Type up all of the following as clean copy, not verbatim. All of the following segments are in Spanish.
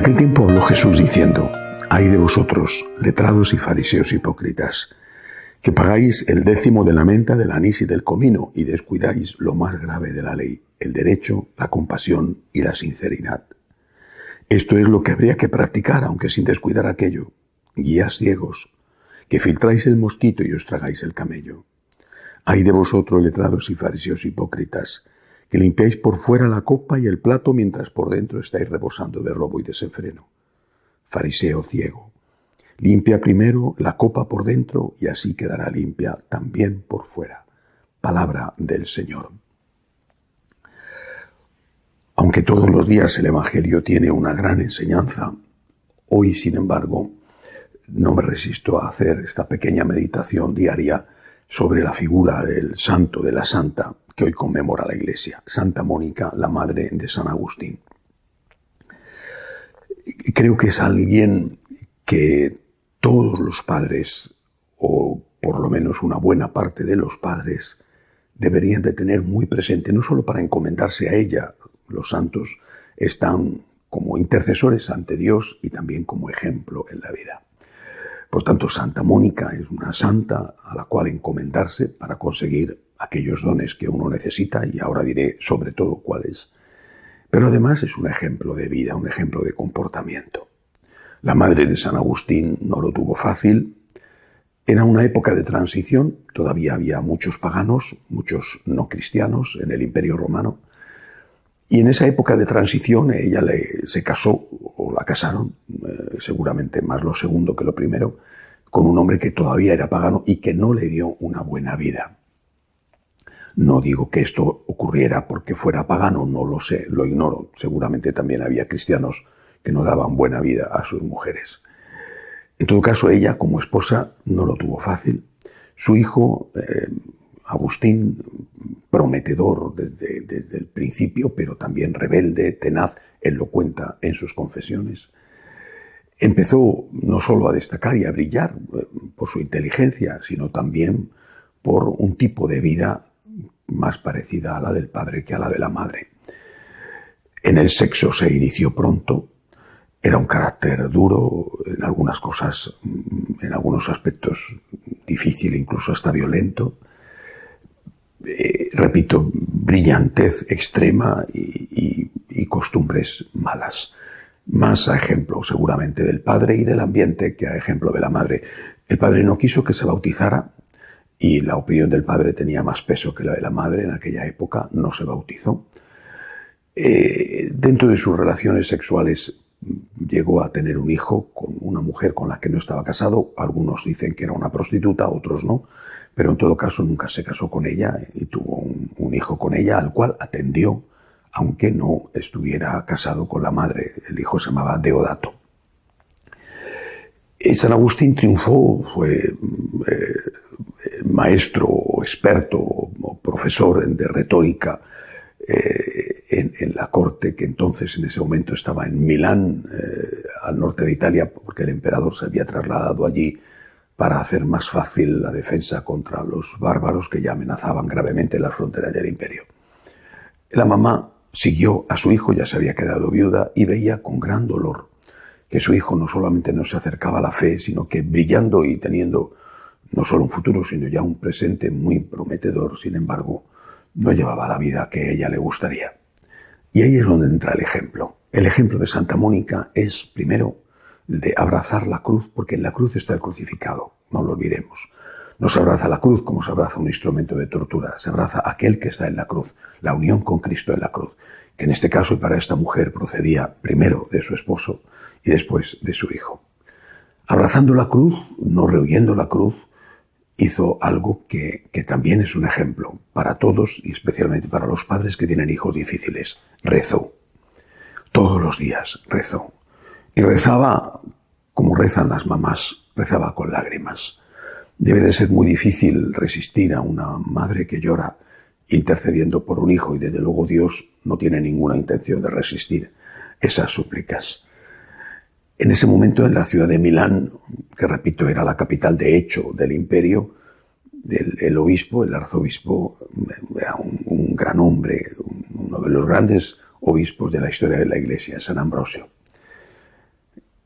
aquel tiempo habló Jesús diciendo: «Ay de vosotros, letrados y fariseos hipócritas, que pagáis el 10º de la menta, del anís y del comino, y descuidáis lo más grave de la ley, el derecho, la compasión y la sinceridad. Esto es lo que habría que practicar, aunque sin descuidar aquello. Guías ciegos, que filtráis el mosquito y os tragáis el camello. Ay de vosotros, letrados y fariseos hipócritas, que limpiáis por fuera la copa y el plato, mientras por dentro estáis rebosando de robo y desenfreno. Fariseo ciego, limpia primero la copa por dentro y así quedará limpia también por fuera». Palabra del Señor. Aunque todos los días el Evangelio tiene una gran enseñanza, hoy, sin embargo, no me resisto a hacer esta pequeña meditación diaria sobre la figura del santo, de la santa, que hoy conmemora la Iglesia, Santa Mónica, la madre de San Agustín. Creo que es alguien que todos los padres, o por lo menos una buena parte de los padres, deberían de tener muy presente, no solo para encomendarse a ella. Los santos están como intercesores ante Dios y también como ejemplo en la vida. Por tanto, Santa Mónica es una santa a la cual encomendarse para conseguir aquellos dones que uno necesita, y ahora diré sobre todo cuáles. Pero además es un ejemplo de vida, un ejemplo de comportamiento. La madre de San Agustín no lo tuvo fácil. Era una época de transición, todavía había muchos paganos, muchos no cristianos en el Imperio Romano. Y en esa época de transición ella se casó, o la casaron, seguramente más lo segundo que lo primero, con un hombre que todavía era pagano y que no le dio una buena vida. No digo que esto ocurriera porque fuera pagano, no lo sé, lo ignoro. Seguramente también había cristianos que no daban buena vida a sus mujeres. En todo caso, ella como esposa no lo tuvo fácil. Su hijo, Agustín, prometedor desde el principio, pero también rebelde, tenaz, él lo cuenta en sus confesiones, empezó no solo a destacar y a brillar por su inteligencia, sino también por un tipo de vida más parecida a la del padre que a la de la madre. En el sexo se inició pronto, era un carácter duro, en algunas cosas, en algunos aspectos difícil, incluso hasta violento. Repito, brillantez extrema y costumbres malas. Más a ejemplo seguramente del padre y del ambiente que a ejemplo de la madre. El padre no quiso que se bautizara y la opinión del padre tenía más peso que la de la madre. En aquella época no se bautizó. Dentro de sus relaciones sexuales llegó a tener un hijo con una mujer con la que no estaba casado. Algunos dicen que era una prostituta, otros no, pero en todo caso nunca se casó con ella y tuvo un hijo con ella, al cual atendió, aunque no estuviera casado con la madre. El hijo se llamaba Deodato. San Agustín triunfó, fue maestro o experto o profesor de retórica en la corte que entonces en ese momento estaba en Milán, al norte de Italia, porque el emperador se había trasladado allí para hacer más fácil la defensa contra los bárbaros que ya amenazaban gravemente las fronteras del imperio. La mamá siguió a su hijo, ya se había quedado viuda, y veía con gran dolor que su hijo no solamente no se acercaba a la fe, sino que brillando y teniendo no solo un futuro, sino ya un presente muy prometedor, sin embargo, no llevaba la vida que a ella le gustaría. Y ahí es donde entra el ejemplo. El ejemplo de Santa Mónica es, primero, el de abrazar la cruz, porque en la cruz está el crucificado, no lo olvidemos. No se abraza la cruz como se abraza un instrumento de tortura, se abraza a aquel que está en la cruz, la unión con Cristo en la cruz, que en este caso y para esta mujer procedía primero de su esposo y después de su hijo. Abrazando la cruz, no rehuyendo la cruz, hizo algo que también es un ejemplo para todos y especialmente para los padres que tienen hijos difíciles. Rezó. Todos los días rezó. Y rezaba como rezan las mamás, rezaba con lágrimas. Debe de ser muy difícil resistir a una madre que llora intercediendo por un hijo, y desde luego Dios no tiene ninguna intención de resistir esas súplicas. En ese momento, en la ciudad de Milán, que repito era la capital de hecho del imperio, el obispo, el arzobispo, era un gran hombre, uno de los grandes obispos de la historia de la Iglesia, San Ambrosio.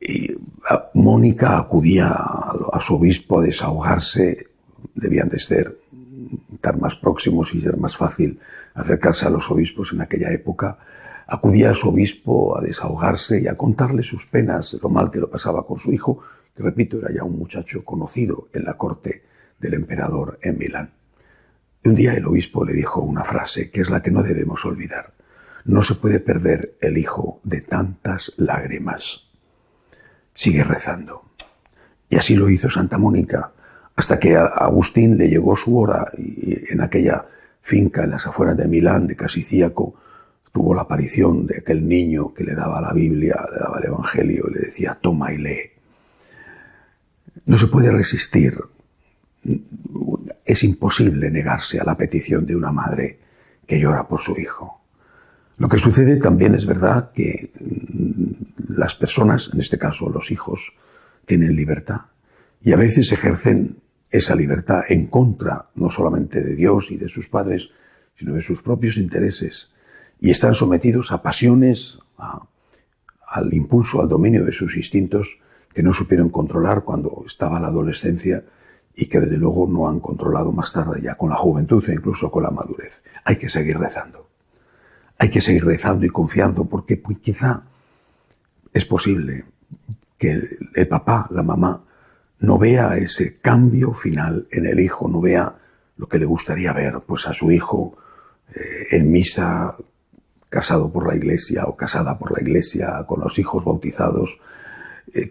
Y Mónica acudía a su obispo a desahogarse. Debían de estar más próximos y ser más fácil acercarse a los obispos en aquella época. Acudía a su obispo a desahogarse y a contarle sus penas, lo mal que lo pasaba con su hijo, que repito, era ya un muchacho conocido en la corte del emperador en Milán. Y un día el obispo le dijo una frase que es la que no debemos olvidar: no se puede perder el hijo de tantas lágrimas. Sigue rezando. Y así lo hizo Santa Mónica, hasta que a Agustín le llegó su hora y en aquella finca en las afueras de Milán, de Casicíaco, tuvo la aparición de aquel niño que le daba la Biblia, le daba el Evangelio y le decía: toma y lee. No se puede resistir. Es imposible negarse a la petición de una madre que llora por su hijo. Lo que sucede también es verdad que las personas, en este caso los hijos, tienen libertad y a veces ejercen esa libertad en contra no solamente de Dios y de sus padres, sino de sus propios intereses, y están sometidos a pasiones, al impulso, al dominio de sus instintos que no supieron controlar cuando estaba la adolescencia y que desde luego no han controlado más tarde ya con la juventud e incluso con la madurez. Hay que seguir rezando. Hay que seguir rezando y confiando, porque quizá es posible que el papá, la mamá, no vea ese cambio final en el hijo, no vea lo que le gustaría ver, pues a su hijo en misa, casado por la iglesia o casada por la iglesia, con los hijos bautizados,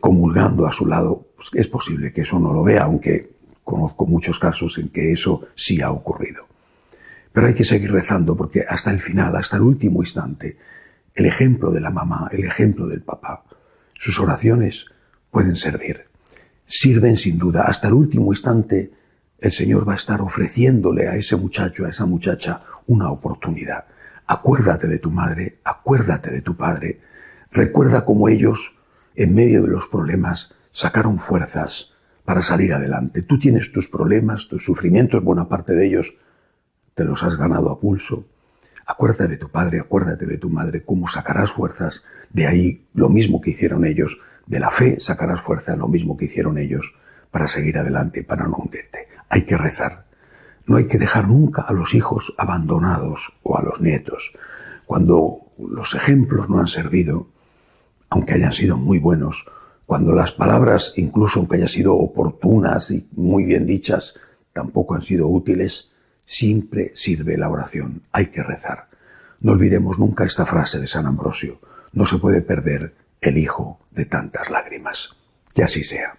comulgando a su lado. Pues es posible que eso no lo vea, aunque conozco muchos casos en que eso sí ha ocurrido. Pero hay que seguir rezando, porque hasta el final, hasta el último instante, el ejemplo de la mamá, el ejemplo del papá, sus oraciones pueden servir. Sirven sin duda. Hasta el último instante el Señor va a estar ofreciéndole a ese muchacho, a esa muchacha, una oportunidad. Acuérdate de tu madre, acuérdate de tu padre. Recuerda cómo ellos, en medio de los problemas, sacaron fuerzas para salir adelante. Tú tienes tus problemas, tus sufrimientos, buena parte de ellos te los has ganado a pulso. Acuérdate de tu padre, acuérdate de tu madre, cómo sacarás fuerzas. De ahí lo mismo que hicieron ellos. De la fe sacarás fuerzas, lo mismo que hicieron ellos, para seguir adelante y para no hundirte. Hay que rezar. No hay que dejar nunca a los hijos abandonados o a los nietos. Cuando los ejemplos no han servido, aunque hayan sido muy buenos, cuando las palabras, incluso aunque hayan sido oportunas y muy bien dichas, tampoco han sido útiles, siempre sirve la oración. Hay que rezar. No olvidemos nunca esta frase de San Ambrosio: no se puede perder el hijo de tantas lágrimas. Que así sea.